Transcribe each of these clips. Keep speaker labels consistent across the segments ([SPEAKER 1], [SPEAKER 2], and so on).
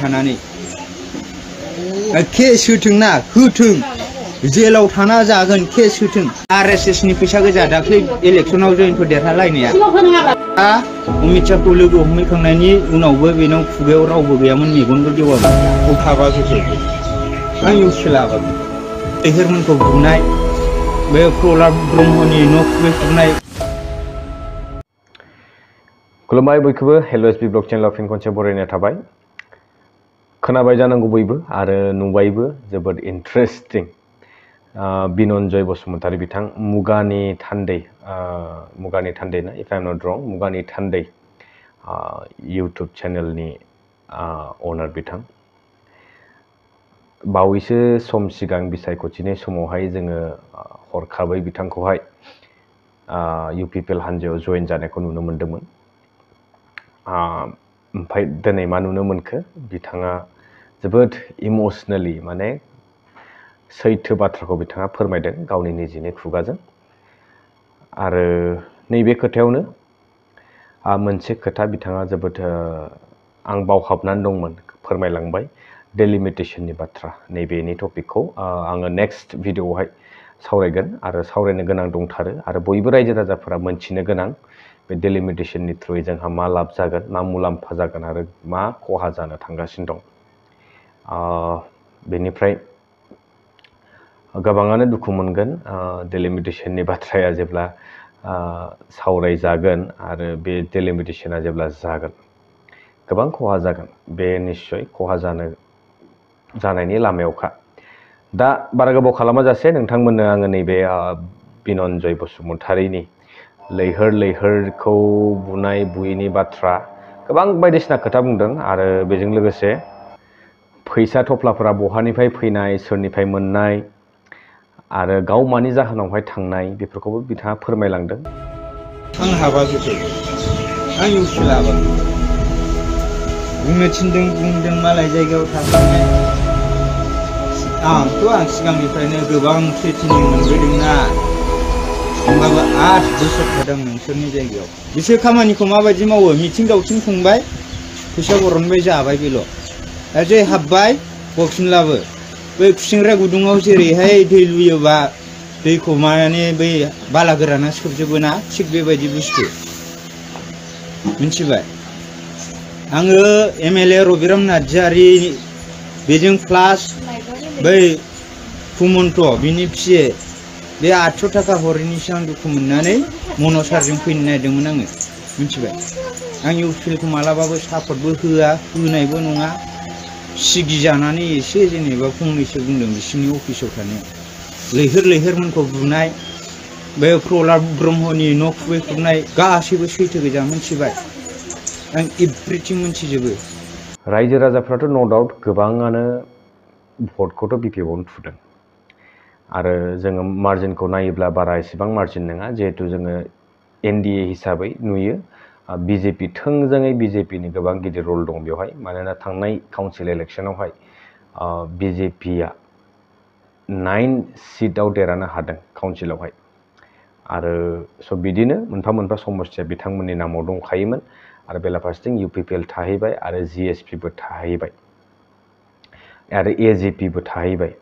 [SPEAKER 1] थानानै केस होथोंना होथों जेलाव थाना जागोन केस होथों RSS नि फैसा गोजा दाख्लै इलेक्सनाव जयनफोर देरहालायनाया अमित शाहखौ लोगो हमहैखांनायनि उनावबो बेनाव खुगायाव रावबो गैयामोन मेगनबो गेवामोन थाबा गोसो आं इउसिलाबो लैहोरमोनखौ बुनाय बे प्रहलाद ब्रह्मनि न' खुबैख्रुबनाय
[SPEAKER 2] खुलुमबाय बयखौबो हेल' एसबि ब्लग चेनेलाव फिन खनसे बरायनाय थाबाय खोनाबाय जानांगौ बयबो आरो नुबायबो जोबोद इन्ट्रेस्टिं बिनन्जय बसुमतारी बिथां मुगानि थान्दै ना इफ आइ एम नट रं मुगानि थान्दै इउटुब चेनेलनि अनार बिथां बावैसो सम सिगां बिसायख'थिनि समावहाय जोङो हरखाबै बिथांखौहाय UPPL हान्जायाव जयेन जानायखौ नुनो मोन्दोंमोन ओमफ्राय दिनै मा नुनो मोनखो बिथाङा जोबोद इमोसनेलि माने सैथो बाथ्राखौ बिथाङा फोरमायदों गावनि निजेनि खुगाजों आरो नैबे खोथायावनो मोनसे खोथा बिथाङा जोबोद आं बावहाबनानै दंमोन फोरमायलांबाय डेलिमिटेशननि बाथ्रा नैबेनि टपिकखौ आङो नेक्स्ट भिडिअआवहाय सावरायगोन आरो सावरायनो गोनां दंथारो आरो बयबो रायजो राजाफोरा मोनथिनो गोनां बे डेलिमिटेशननि थ्रुयै जोंहा मा लाब जागोन मा मुलाम्फा जागोन आरो मा खहा जानो थांगासिनो दं बेनिफ्राय गोबाङानो दुखु मोनगोन डेलिमिटेशननि बाथ्राया जेब्ला सावरायजागोन आरो बे डेलिमिटेशना जेब्ला जागोन गोबां खहा जागोन बे निश्चय खहा जानायनि लामायावखा दा बारा गोबाव खालामाजासे नोंथांमोननो आङो नैबे बिनन्जय बसुमतारीनि लैहोरखौ बुनाय बुयैनि बाथ्रा गोबां बायदिसिना खोथा बुंदों आरो बेजों लोगोसे फैसा थफ्लाफोरा बहानिफ्राय फैनाय सोरनिफ्राय मोननाय आरो गाव मानि जाहोनावहाय थांनाय बेफोरखौबो बिथाङा फोरमायलांदों
[SPEAKER 1] आं हाबा गोसो आं इउसिलाबो बुंनो थिनदों बुंदों मालाय जायगायाव थांनानै आं सिगांनिफ्रायनो गोबां ट्रेनिं मोनबोदोंना होमबाबो 8 बोसोर थादों नोंसोरनि जायगायाव बिसोर खामानिखौ माबायदि मावो मिथिं दावथिं खुंबाय फैसा बरनबाय जाबाय बेल' जे हाबबाय बक्सिंलाबो बै खुसिंग्रा गुदुङाव जेरैहाय दै लुयोबा दैखौ माने बै बाला गोराना सोबजोबो ना थिग बेबायदि बुस्थु मिथिबाय आङो MLA रबिराम नार्जारि बेजों प्लास बै कुमन्त बिनि फिए बे 800 थाखा हरैनिसो आं दुखु मोननानै मनसारजों फैनो नागिरदोंमोन आङो मिथिबाय आं इउपिएलखौ मालाबाबो सापर्टबो होआ होनायबो नङा सिगि जानानै एसे जेनेबा फंनैसो बुंदों बिसिनि अफिसाव थानायाव लैहोरमोनखौ बुनाय बे प्रहलाद ब्रह्मनि न' खुबैख्रुबनाय गासैबो सैथो गोजा मिथिबाय आं एभ्रिथिं मिथिजोबो
[SPEAKER 2] रायजो राजाफ्राथ' नो डाउट गोबाङानो भटखौथ' BPFआवनो थुदों आरो जोङो मार्जिनखौ नायोब्ला बारा एसेबां मार्जिन नङा जिहेतु जोङो NDA हिसाबै नुयो BJP थोंजोङै BJPनि गोबां गिदिर रल दं बेवहाय मानोना थांनाय काउन्सिल इलेक्सनावहाय BJPआ 9 सिटआव देरहानो हादों काउन्सिलावहाय आरो स' बिदिनो मोनफा मोनफा समस्या बिथांमोननि नामाव दंखायोमोन आरो बेलाफारसेथिं UPPL थाहैबाय आरो GSPबो थाहैबाय आरो AJPबो थाहैबाय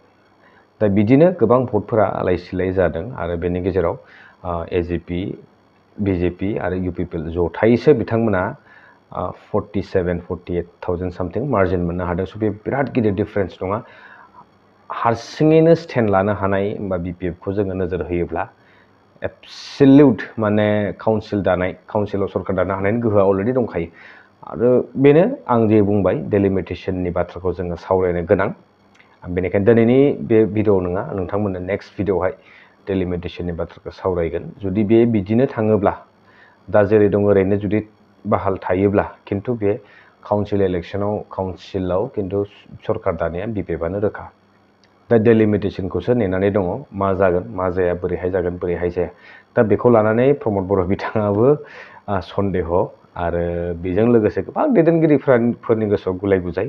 [SPEAKER 2] दा बिदिनो गोबां भटफोरा आलाय सिलाय जादों आरो बेनि गेजेराव AJP BJP आरो UPPL जथायैसो बिथांमोना 47-48,000 सामथिं मार्जिन मोननो हादों स' बे बिराद गिदिर डिफारेन्स नङा हारसिङैनो स्टेन्ड लानो हानाय बा BPFखौ जोङो नोजोर होयोब्ला एब्सोल्युट माने काउन्सिलाव सरकार दानो हानायनि गोहोआ अलरेडि दंखायो आरो बेनो आं जे बुंबाय डेलिमिटेशननि बाथ्राखौ जोङो सावरायनो गोनां बेनिखायनो दिनैनि बे भिडिअ नङा नोंथांमोननो नेक्स्ट भिडिअआवहाय डेलिमिटेशननि बाथ्राखौ सावरायगोन जुदि बे बिदिनो थाङोब्ला दा जेरै दं ओरैनो जुदि बाहाल थायोब्ला खिन्थु बे काउन्सिल काउन्सिलाव खिन्थु सरकार दानाया BPFआनो रोखा दा डेलिमिटेशनखौसो नेनानै दङ मा जागोन मा जाया बोरैहाय जागोन बोरैहाय जाया दा बेखौ लानानै प्रमद बर' बिथाङाबो सन्देह आरो बेजों लोगोसे गोबां दैदेनगिरिफोरनि गोसोआव गुलाय गुजाय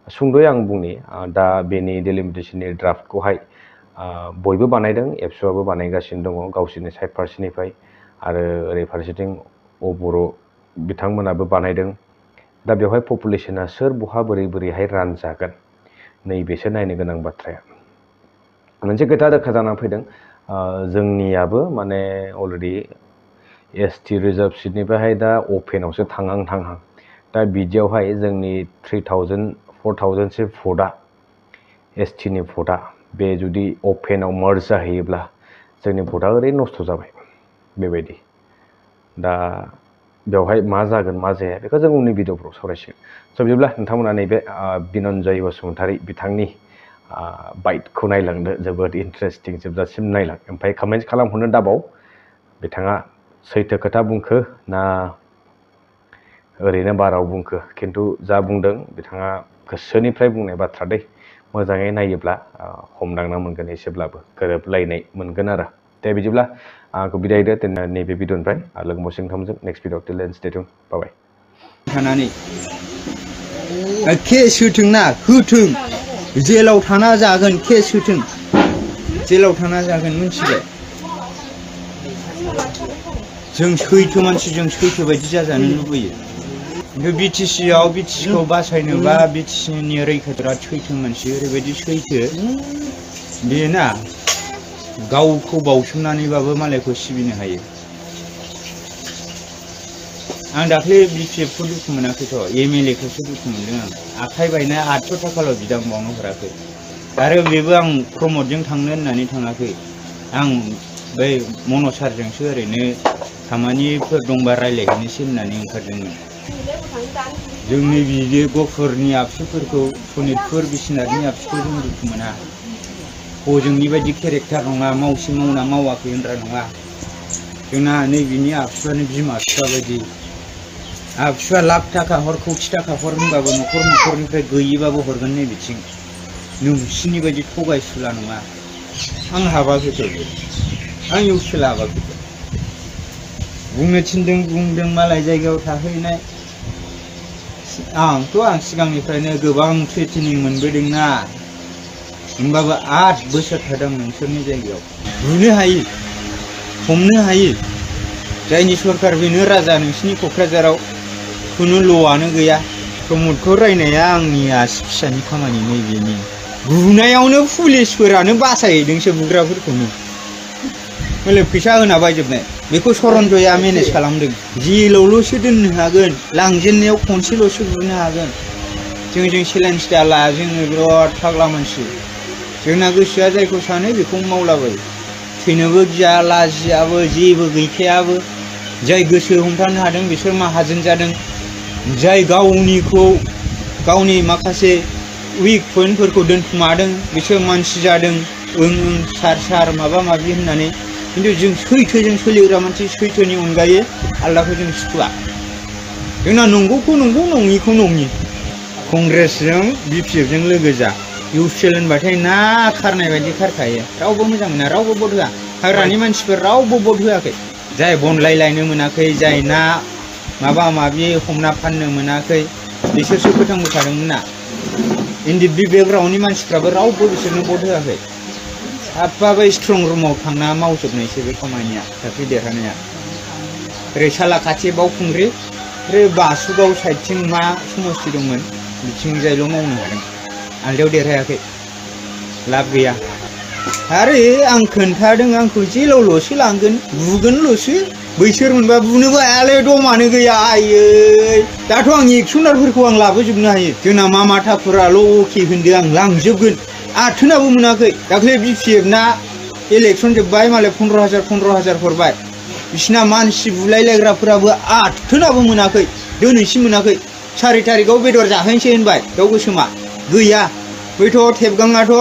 [SPEAKER 2] सुंद'यै आं बुंनि दा बेनि डेलिमिटेशननि ड्राफ्टखौहाय बयबो बानायदों एबसुआबो बानायगासिनो दङ गावसोरनि साइड फारसेनिफ्राय आरो ओरै फारसेथिं बर' बिथांमोनाबो बानायदों दा बेवहाय पपुलेशना सोर बहा बोरैहाय रानजागोन नैबेसो नायनो गोनां बाथ्राया मोनसे खोथा रोखा जानानै फैदों जोंनियाबो माने अलरेडि एसटि रिजार्भ सिटनिफ्रायहाय दा अपेनावसो थांहां दा बिदियावहाय जोंनि 3000 4000सो भटआ एसटिनि भटआ बे जुदि अपेनाव मार्ज जाहैयोब्ला जोंनि भटआ ओरैनो नस्थ' जाबाय बेबायदि दा बेवहाय मा जागोन मा जाया बेखौ जों उननि भिडिअफ्राव सावरायसिगोन स' बिदिब्ला नोंथांमोना नैबे बिनन्जय बसुमतारी बिथांनि बाइटखौ नायलांदो जोबोद इन्टारेस्टिं जोबजासिम नायलां ओमफ्राय कमेन्ट खालामहरनो दाबाव बिथाङा सैथो खोथा बुंखो ना ओरैनो बाराव बुंखो खिन्थु जा बुंदों बिथाङा गोसोनिफ्राय बुंनाय बाथ्रा दै मोजाङै नायोब्ला हमदांना मोनगोन एसेब्लाबो गोरोबलायनाय मोनगोन आरो दे बिदिब्ला आंखौ बिदाय होदो नैबे भिडिअनिफ्राय लोगो मोनसिगोन नोंथांमोनजों नेक्स्ट भिडिअ टिल देन स्टे टिउन बाय
[SPEAKER 1] थानानै केस होथोंना होथों जेलाव थाना जागोन केस होथों जेलाव थाना जागोन मिथिबाय जों सैथो मानसि जों सैथो बायदि जाजानो लुबैयो खिन्थु बिटिसिखौ बासायनोबा बिटिसिनि रैखाथिया सैथो मानसि ओरैबायदि सैथो बेना गावखौ बावसोमनानैबाबो मालायखौ सिबिनो हायो आं दाख्लै बिपिएफखौ दुखु मोनाखैथ' एमएलए खौसो दुखु मोनदों आं आखाइ बायनाय 800 थाखाल' बिदां बावनो हराखै आरो बेबो आं प्रमदजों थांनो होननानै थाङाखै आं बै मनज सारजोंसो ओरैनो खामानिफोर दंबा रायलायहैनोसै होननानै ओंखारदोंमोन जोंनि बिदि गफुरनि आबसुफोरखौ सनितपुर बिश्वनाथनि आबसुखौ जों दुखु मोना हजोंनि बायदि केरेक्टार नङा मावसे मावना मावाखै होनग्रा नङा जोंना नैबेनि आबसुआनो बिमा बिफा बायदि आबसुआ लाख थाखा हर कौटि थाखा हर होनबाबो न'खरनिफ्राय गैयिबाबो हरगोन नैबेथिं नोंसिनि बायदि थगायसुला नङा आं हाबाखैथ' आं इउसुला हाबाखैथ' बुंनो थिनदों बुंदों मालाय जायगायाव थाहैनाय आं सिगांनिफ्रायनो गोबां ट्रेनिं मोनबोदोंना होमबाबो 8 बोसोर थादों नोंसोरनि जायगायाव बुनो हायो हमनो हायो जायनि सरकार बेनो राजा नोंसिनि क'क्राझाराव खुनु ल'आनो गैया प्रमदखौ रायनाया आंनि आसि फिसानि खामानि नैबेनि बुनायावनो पुलिसफोरानो बासायहैदोंसो बुग्राफोरखौनो हले फैसा होना बायजोबनाय बेखौ सरन्जया मेनेज खालामदों जेलावल'सो दोननो हागोन लांजेननायाव खनसेल'सो बुनो हागोन जों चेलेन्ज दाला जोङो बिराद फाग्ला मानसि जोंना गोसोआ जायखौ सानो बेखौ मावलाबायो थैनोबो गिया लाजियाबो जेबो गैखायाबो जाय गोसो हमथानो हादों बिसोर माहाजोन जादों जाय गावनि माखासे उइक पइन्टफोरखौ दोनखुमादों बिसोर मानसि जादों ओं सार माबा माबि होननानै खिन्थु जों सैथोजों सोलिग्रा मानसि सैथोनि अनगायै आलदाखौ जों सुखुआ जोंना नंगौखौ नंगौ नङिखौ नङि कंग्रेसजों बिपिएफजों लोगो जा इउसिएल होनबाथाय ना खारनाय बायदि खारखायो रावबो मोजां मोना रावबो भट होआ हाग्रानि मानसिफोर रावबो भट होआखै जाय बनलायलायनो मोनाखै जाय ना माबा माबि हमना फाननो मोनाखै बिसोरसो फोथांबोखादोंमोन ना एनडिएफबि बेकग्राउन्डनि मानसिफ्राबो रावबो बिसोरनो भट होआखै हाबबाबो स्ट्रं रुमाव थांना मावजोबनायसो बे खामानिया दाख्लै देरहानाया ओरै सालाखाथि बावखुंग्रि ओरै बासुगाव साइडथिं मा समस्ति दंमोन बिथिंजायल' मावनो हादों आलदायाव देरहायाखै लाब गैया आरो आं खोन्थादों आंखौ जेलावल'सो लांगोन बुगोनल'सो बैसोर मोनबा बुनोबो हायालै दमानो गैया आयै दाथ' आं एक्सनारफोरखौ आं लाबोजोबनो हायो जोंना मा माथाफोराल' अके होनदो आं लांजोबगोन आथोनाबो मोनाखै दाख्लै बिपिएफना इलेक्सन जोब्बाय मालाय 15,000 हरबाय बिसिना मानसि बुलायलायग्राफोराबो आथोनाबो मोनाखै दिनैसिम मोनाखै 4 तारिखआव बेदर जाहैनोसै होनबाय दाउ गोसोमा गैया बैथ' थेबगाङाथ'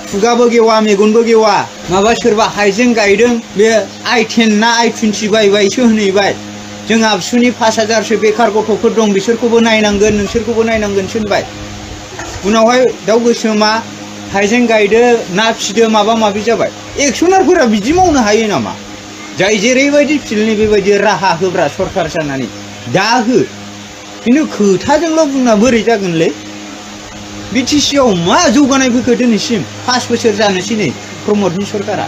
[SPEAKER 1] खुगाबो गेवा मेगनबो गेवा माबा सोरबा हाइजें गायदों बे i10 ना i20 बायबायसो होनहैबाय जों आबसुनि 5,000सो बेखार गथ'फोर दं बिसोरखौबो नायनांगोन नोंसोरखौबो नायनांगोनसो होनबाय उनावहाय दाउ गोसोमा हाइजें गायदो ना फिदो माबा माबि जाबाय एक्सनारफोरा बिदि मावनो हायो नामा जाय जेरैबायदि फिल्डनि बेबायदि राहा होब्रा सरकार जानानै दा हो खिन्थु खोथाजोंल' बुंना बोरै जागोनलै बिटिसिआव मा जौगानाय फैखो दिनैसिम 5 बोसोर जानोसै नै प्रमदनि सरकारा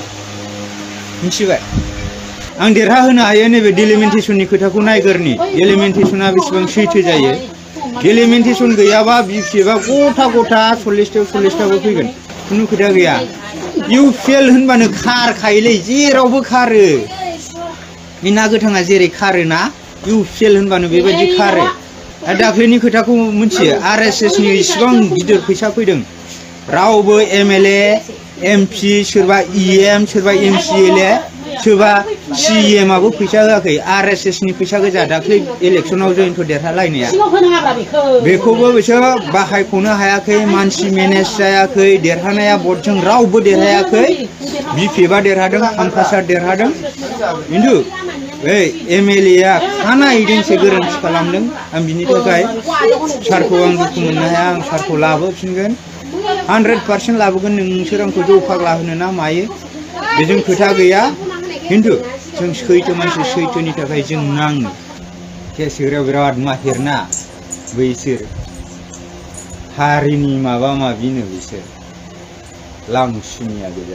[SPEAKER 1] मिथिबाय आं देरहा होनो हायो नैबे डिलिमिटेसननि खोथाखौ नायगोरनि डिलिमिटेसना बेसेबां सैथो जायो गेलेमेन्टेसन गैयाबा बिपिएफआ गथा गथा 40-40 फैगोन खुनु खोथा गैया इउपिएल होनबानो खारखायोलै जेरावबो खारो बे ना गोथाङा जेरै खारोना इउपिएल होनबानो बेबायदि खारो आरो दाख्लैनि खोथाखौ मिथियो RSS नि इसिबां गिदिर फैसा फैदों रावबो MLA MP सोरबा EM सोरबा MCLA सोरबा CEM आबो फैसा होआखै RSS नि फैसा गोजा दाख्लै इलेक्सनाव जयन्त देरहालायनाया बेखौबो बिसोर बाहायख'नो हायाखै मानसि मेनेज जायाखै देरहानाया भटजों रावबो देरहायाखै बिपिएफआ देरहादों खामकासा देरहादों खिन्थु बै MLA आ खानायदोंसो गोरोन्थि खालामदों आं बिनि थाखाय सारखौ आं दुखु मोननो हाया आं सारखौ लाबोफिनगोन 100% लाबोगोन नोंसोर आंखौ जौ फाग्ला होनो ना मायो बेजों खोथा गैया खिन्थु जों सैथो मानसि सैथोनि थाखाय जों नाङो केसोराव बिराद माहिरना बैसोर हारिनि माबा माबिनो बिसोर लांसुनिया गोजा